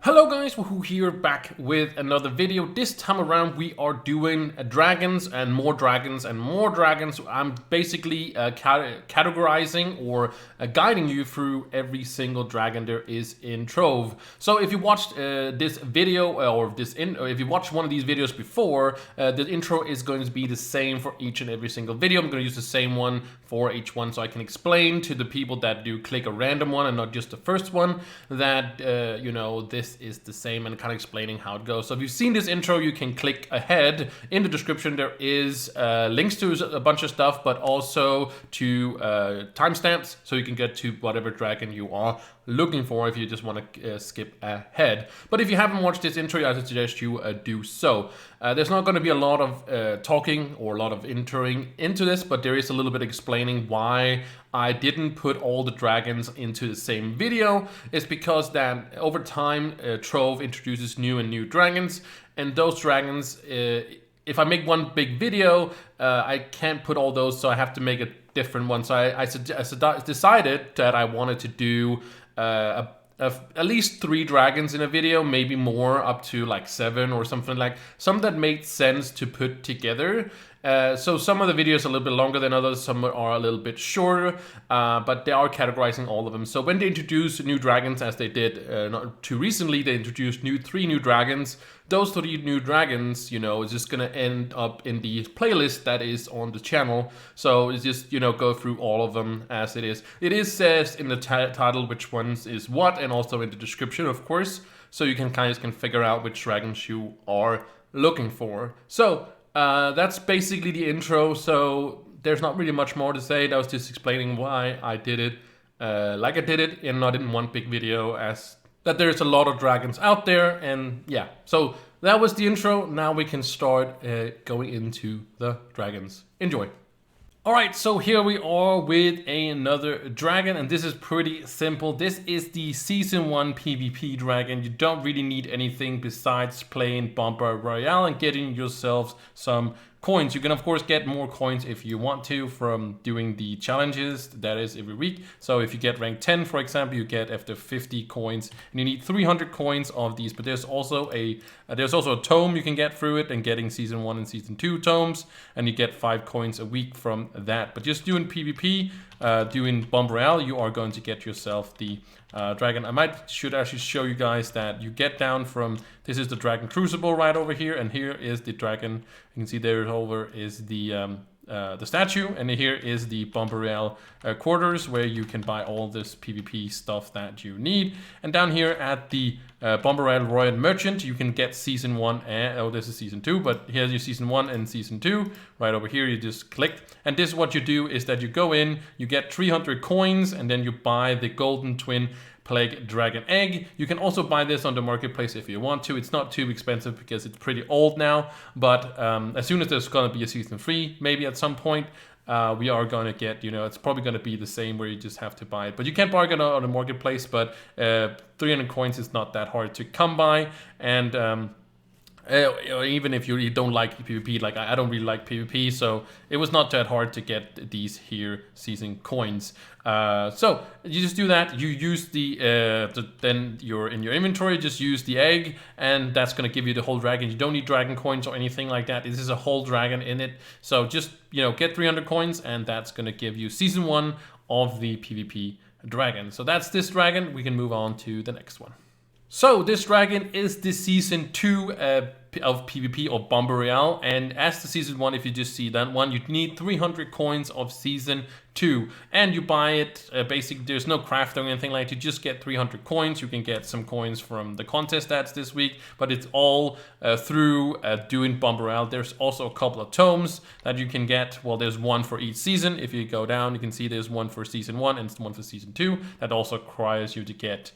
Hello guys, Wahoo here, back with another video. This time around we are doing dragons and more dragons and more dragons. I'm basically categorizing or guiding you through every single dragon there is in Trove. So if you watched this video or if you watched one of these videos before, the intro is going to be the same for each and every single video. I'm going to use the same one for each one so I can explain to the people that do click a random one and not just the first one that you know, this is the same, and kind of explaining how it goes. So if you've seen this intro, you can click ahead. In the description there is links to a bunch of stuff, but also to timestamps so you can get to whatever dragon you are looking for if you just want to skip ahead. But if you haven't watched this intro, I suggest you do so. There's not going to be a lot of talking or a lot of entering into this, but there is a little bit explaining why I didn't put all the dragons into the same video. It's because that over time Trove introduces new dragons, and those dragons, if I make one big video, I can't put all those, so I have to make a different one. So I decided that I wanted to do at least 3 dragons in a video, maybe more, up to like 7 or something, like some that made sense to put together. So some of the videos are a little bit longer than others, some are a little bit shorter, but they are categorizing all of them. So when they introduce new dragons, as they did not too recently, they introduced 3 new dragons. Those 3 new dragons, you know, is just gonna end up in the playlist that is on the channel. So it's just, you know, go through all of them as it is. It says in the title which ones is what, and also in the description, of course, so you can kind of figure out which dragons you are looking for. So that's basically the intro, so there's not really much more to say. That was just explaining why I did it like I did it, and not in one big video, as that there's a lot of dragons out there. And yeah, so that was the intro. Now we can start going into the dragons. Enjoy. Alright, so here we are with another dragon, and this is pretty simple. This is the Season 1 PvP dragon. You don't really need anything besides playing Bomber Royale and getting yourselves some coins. You can of course get more coins if you want to from doing the challenges, that is every week. So if you get rank 10, for example, you get after 50 coins, and you need 300 coins of these. But there's also a tome you can get through it, and getting Season 1 and Season 2 tomes, and you get 5 coins a week from that. But just doing PvP, doing Bomb Royale, you are going to get yourself the dragon. Should actually show you guys that you get down from, this is the Dragon Crucible right over here, and here is the dragon. You can see there over is the statue, and here is the Bomb Royale quarters, where you can buy all this PvP stuff that you need. And down here at the Bomb Royale Merchant, you can get Season 1 and, oh, this is Season 2, but here's your Season 1 and Season 2. Right over here, you just click. And this, what you do is that you go in, you get 300 coins, and then you buy the Golden Twin Plague Dragon Egg. You can also buy this on the marketplace if you want to. It's not too expensive because it's pretty old now, but as soon as there's going to be a Season 3, maybe at some point, we are going to get, you know, it's probably going to be the same where you just have to buy it. But you can bargain on the marketplace, but 300 coins is not that hard to come by. And even if you don't like PvP, like I don't really like PvP, so it was not that hard to get these here season coins. So you just do that. You use then you're in your inventory, just use the egg, and that's going to give you the whole dragon. You don't need dragon coins or anything like that. This is a whole dragon in it. So just, you know, get 300 coins, and that's going to give you Season 1 of the PvP dragon. So that's this dragon. We can move on to the next one. So this dragon is the Season 2 of PvP or Bomb Royale, and as the Season 1, if you just see that one, you need 300 coins of Season 2, and you buy it, basically there's no crafting or anything like that. You just get 300 coins. You can get some coins from the contest that's this week, but it's all through doing Bomb Royale. There's also a couple of tomes that you can get. Well, there's one for each season. If you go down, you can see there's one for Season 1 and one for Season 2. That also requires you to get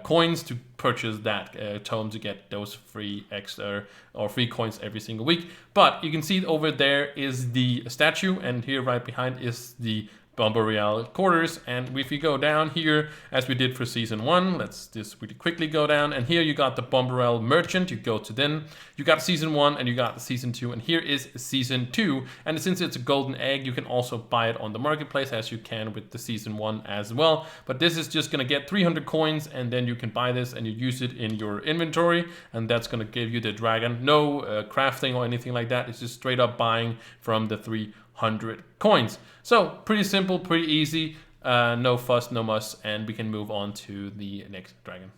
coins to purchase that tome to get those free extra or free coins every single week. But you can see over there is the statue, and here right behind is the Boreal quarters. And if you go down here, as we did for season 1, let's just really quickly go down. And here you got the Boreal merchant. You go to then, you got season 1 and you got season 2. And here is season 2. And since it's a golden egg, you can also buy it on the marketplace, as you can with the season 1 as well. But this is just going to get 300 coins, and then you can buy this and you use it in your inventory. And that's going to give you the dragon. No crafting or anything like that. It's just straight up buying from the 300 coins. So pretty simple, pretty easy, no fuss, no muss, and we can move on to the next dragon.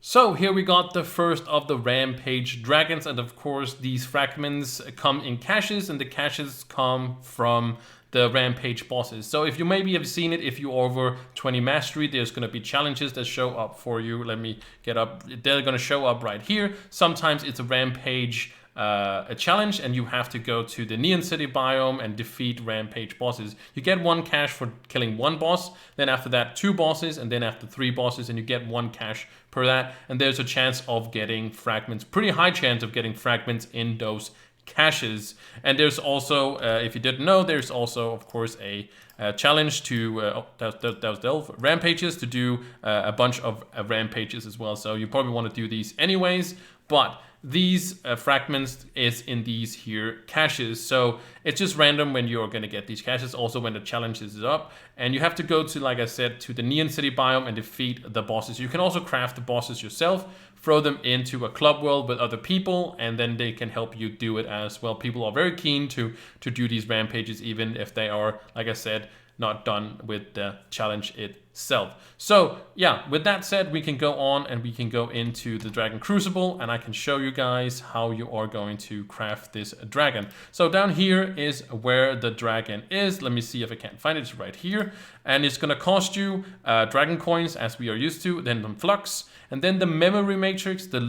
So here we got the first of the Rampage dragons, and of course these fragments come in caches, and the caches come from the Rampage bosses. So if you maybe have seen it, if you're over 20 mastery, there's going to be challenges that show up for you. Let me get up. They're going to show up right here. Sometimes it's a Rampage a challenge, and you have to go to the Neon City biome and defeat Rampage bosses. You get 1 cash for killing 1 boss, then after that 2 bosses, and then after 3 bosses, and you get 1 cash per that. And there's a chance of getting fragments, pretty high chance of getting fragments in those caches. And there's also, if you didn't know, there's also of course a challenge to that was the rampages, to do a bunch of rampages as well. So you probably want to do these anyways, but these fragments is in these here caches. So it's just random when you're going to get these caches, also when the challenge is up. And you have to go to, like I said, to the Neon City biome and defeat the bosses. You can also craft the bosses yourself, throw them into a club world with other people, and then they can help you do it as well. People are very keen to do these rampages, even if they are, like I said, not done with the challenge itself. So yeah, with that said, we can go on and we can go into the Dragon Crucible, and I can show you guys how you are going to craft this dragon. So down here is where the dragon is. Let me see if I can find it. It's right here, and it's gonna cost you dragon coins, as we are used to, then some flux, and then the memory matrix, the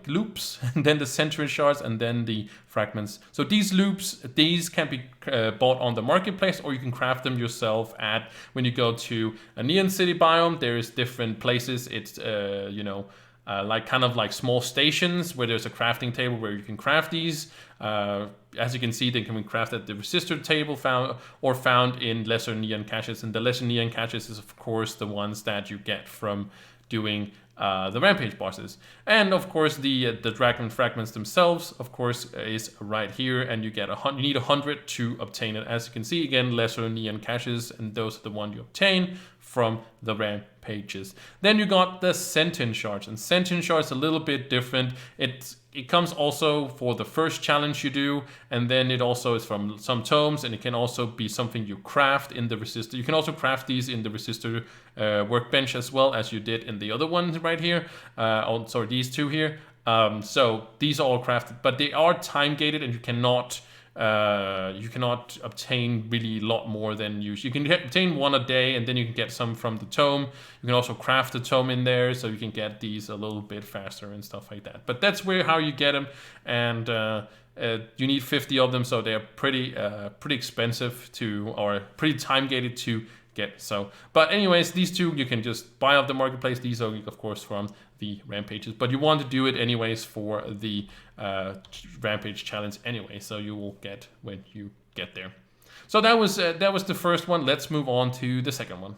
loops, and then the century shards, and then the fragments. So these loops, these can be bought on the marketplace, or you can craft them yourself at, when you go to a Neon City biome, there's different places. It's, you know, like kind of like small stations where there's a crafting table where you can craft these. As you can see, they can be crafted at the resistor table found in lesser neon caches. And the lesser neon caches is of course the ones that you get from doing the rampage bosses. And of course the dragon fragments themselves, of course, is right here, and you get you need 100 to obtain it. As you can see, again, lesser neon caches, and those are the ones you obtain from the rampages. Then you got the sentient shards, and sentient shards a little bit different. It comes also for the first challenge you do, and then it also is from some tomes, and it can also be something you craft in the resistor. You can also craft these in the resistor workbench as well as you did in the other ones right here. Sorry, these two here. So these are all crafted, but they are time gated, and you cannot obtain really a lot more than you can obtain 1 a day, and then you can get some from the tome. You can also craft the tome in there, so you can get these a little bit faster and stuff like that. But that's how you get them, and you need 50 of them, so they're pretty expensive or pretty time gated to get. So, but anyways, these two you can just buy off the marketplace. These are of course from the rampages, but you want to do it anyways for the rampage challenge anyway, so you will get when you get there. So that was the first one. Let's move on to the second one.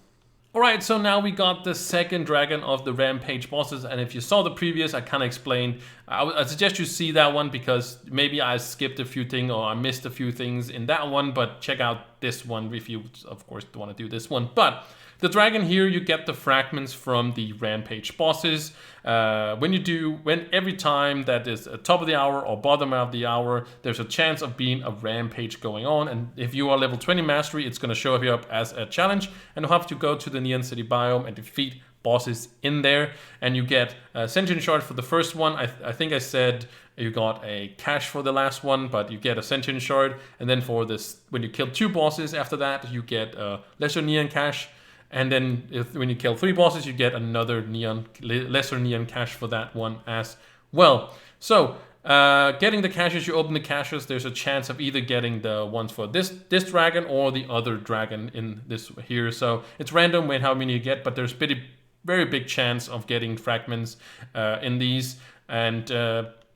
Alright, so now we got the second dragon of the rampage bosses, and if you saw the previous, I kind of explained. I suggest you see that one, because maybe I skipped a few things or I missed a few things in that one, but check out this one if you, of course, want to do this one. But the dragon here, you get the fragments from the rampage bosses. Every time that is at top of the hour or bottom of the hour, there's a chance of being a rampage going on. And if you are level 20 mastery, it's going to show up as a challenge, and you'll have to go to the Neon City biome and defeat bosses in there. And you get a sentient shard for the first one. I think I said you got a cash for the last one, but you get a sentient shard. And then for this, when you kill 2 bosses after that, you get a lesser neon cash. And then when you kill 3 bosses, you get another lesser neon cache for that one as well. So getting the caches, you open the caches, there's a chance of either getting the ones for this dragon or the other dragon in this here. So it's random when how many you get, but there's very big chance of getting fragments in these. And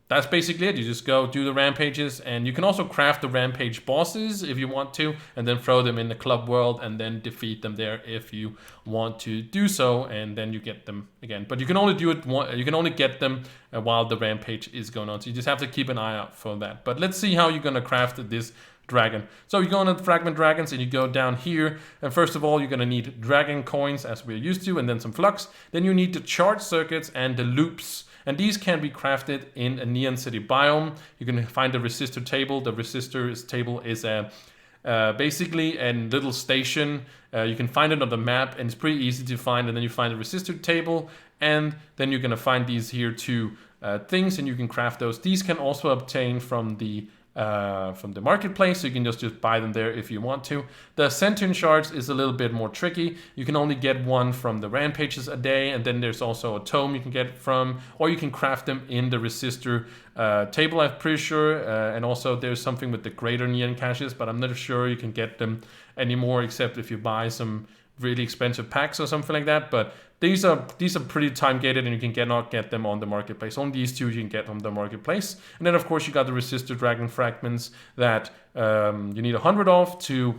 that's basically it. You just go do the rampages, and you can also craft the rampage bosses if you want to, and then throw them in the club world and then defeat them there if you want to do so, and then you get them again. But you can only do it you can only get them while the rampage is going on, so you just have to keep an eye out for that. But let's see how you're gonna craft this dragon. So you go on to fragment dragons and you go down here, and first of all you're gonna need dragon coins as we're used to, and then some flux. Then you need the charge circuits and the loops, and these can be crafted in a Neon City biome. You can find the resistor table. The resistor table is a basically a little station. You can find it on the map, and it's pretty easy to find. And then you find the resistor table, and then you're gonna find these here two things, and you can craft those. These can also obtain from the marketplace, so you can just buy them there if you want to. The Centurion shards is a little bit more tricky. You can only get one from the rampages a day, and then there's also a tome you can get from, or you can craft them in the resistor table, I'm pretty sure. And also there's something with the greater neon caches, but I'm not sure you can get them anymore except if you buy some really expensive packs or something like that. But these are pretty time gated, and you can not get them on the marketplace. Only these two you can get on the marketplace. And then of course you got the resistor dragon fragments that you need 100 of to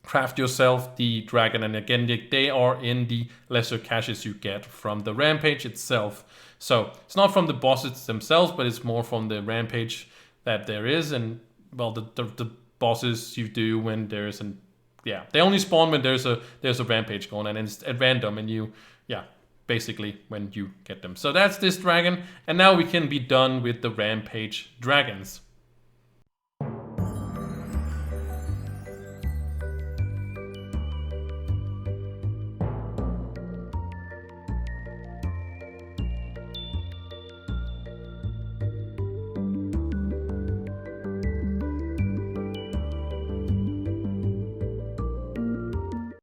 craft yourself the dragon. And again, they are in the lesser caches you get from the rampage itself. So it's not from the bosses themselves, but it's more from the rampage that there is. And well, the bosses you do when there's an they only spawn when there's a rampage going, and it's at random, and you basically when you get them. So that's this dragon, and now we can be done with the rampage dragons.